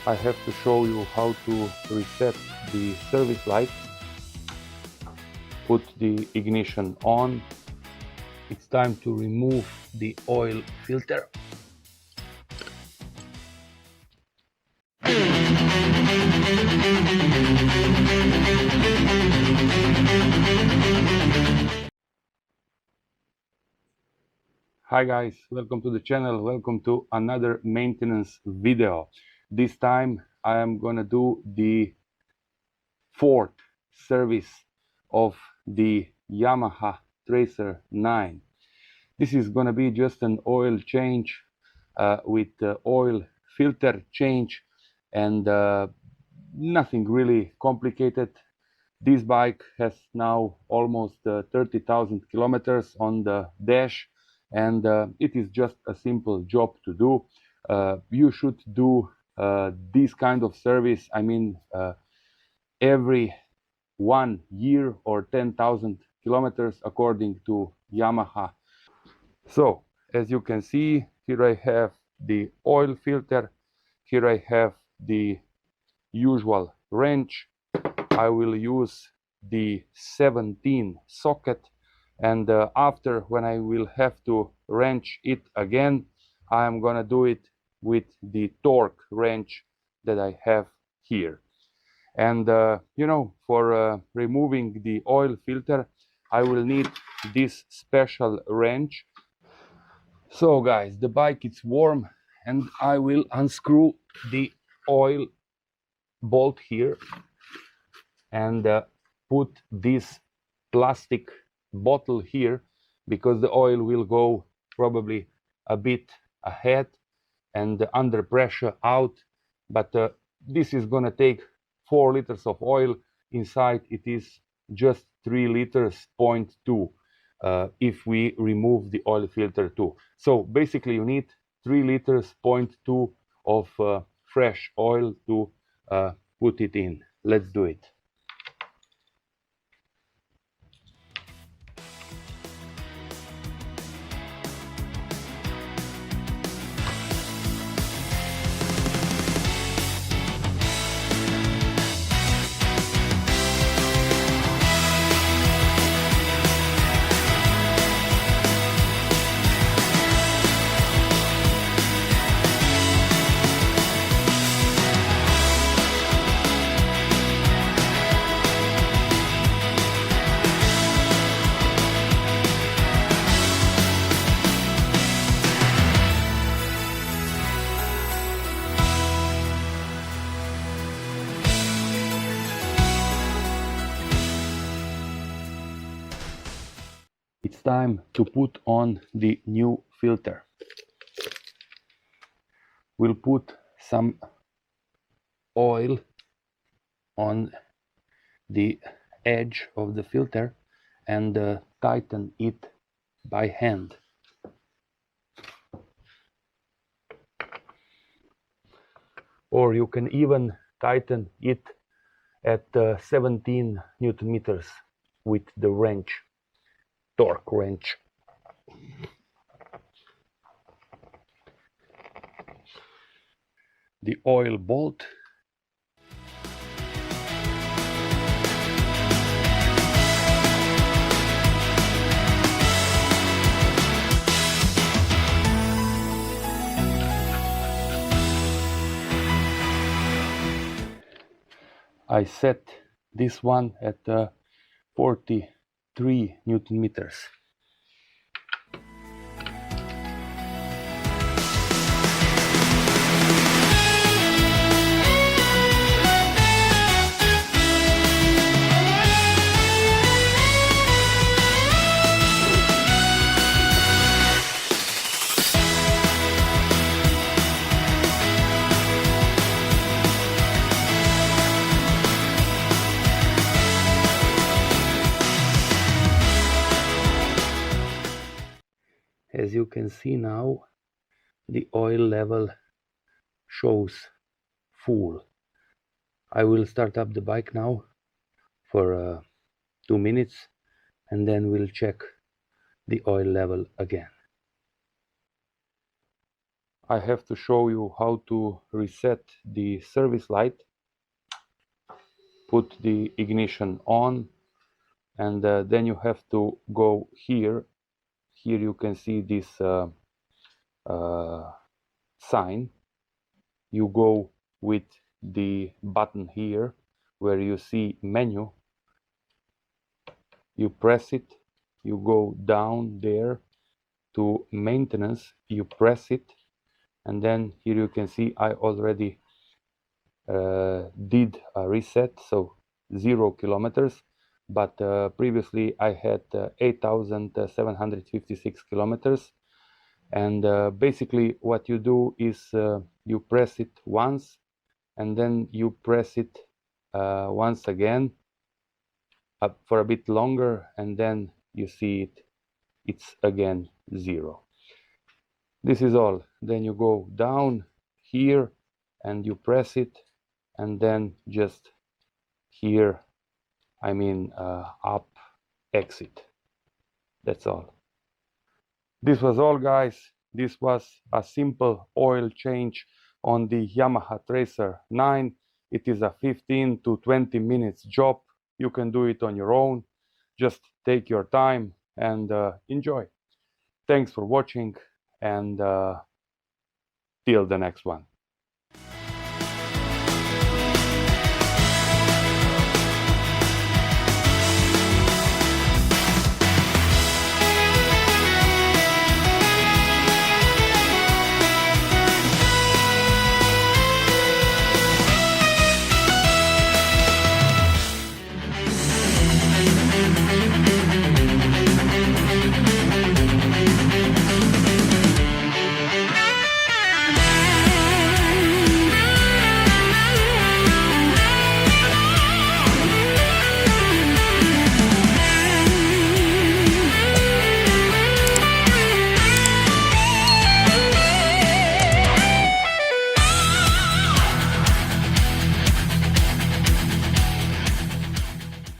I have to show you how to reset the service light. Put the ignition on. It's time to remove the oil filter. Hi guys, welcome to the channel, welcome to another maintenance video. This time I am gonna do the fourth service of the Yamaha Tracer 9. This is gonna be just an oil change with oil filter change and nothing really complicated. This bike has now almost 30,000 kilometers on the dash, and it is just a simple job to do. You should do this kind of service, I mean, every 1 year or 10,000 kilometers according to Yamaha. So as you can see, here I have the oil filter, here I have the usual wrench. I will use the 17 socket, and after, when I will have to wrench it again, I am gonna do it with the torque wrench that I have here. And you know, for removing the oil filter, I will need this special wrench. So guys, the bike is warm, and I will unscrew the oil bolt here and put this plastic bottle here, because the oil will go probably a bit ahead and under pressure out, but this is gonna take 4 liters of oil. Inside it is just 3 liters 0.2 if we remove the oil filter too. So basically you need 3 liters 0.2 of fresh oil to put it in. Let's do it. It's time to put on the new filter. We'll put some oil on the edge of the filter and tighten it by hand. Or you can even tighten it at 17 Newton meters with the wrench. Torque wrench. The oil bolt. I set this one at 43 Newton meters. As you can see now, the oil level shows full. I will start up the bike now for 2 minutes, and then we'll check the oil level again. I have to show you how to reset the service light. Put the ignition on, and then you have to go here. Here you can see this sign. You go with the button here where you see menu. You press it, you go down there to maintenance, you press it, and then here you can see I already did a reset, so 0 kilometers, but previously I had 8,756 kilometers. And basically what you do is you press it once, and then you press it once again up for a bit longer, and then you see it's again 0. This is all. Then you go down here and you press it, and then just here, I mean up, exit. That's all. This was all, guys. This was a simple oil change on the Yamaha Tracer 9. It is a 15 to 20 minutes job. You can do it on your own. Just take your time and enjoy. Thanks for watching, and till the next one.